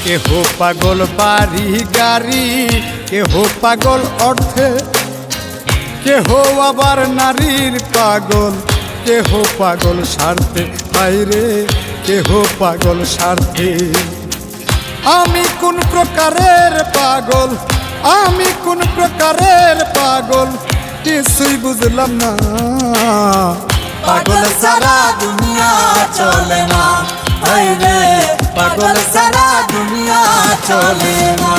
কেহ পাগল বাড়ি গাড়ি, কেহ পাগল অর্থে, কেহ আবার নারীর পাগল, কেহ পাগল স্বার্থে। হায়রে কেহ পাগল স্বার্থে। আমি কোন প্রকারের পাগল, আমি কোন প্রকারের পাগল, কিছুই বুঝলাম না। পাগল সারা দুনিয়া চলে না, হায়রে পাগল সারা দুনিয়া চলে না।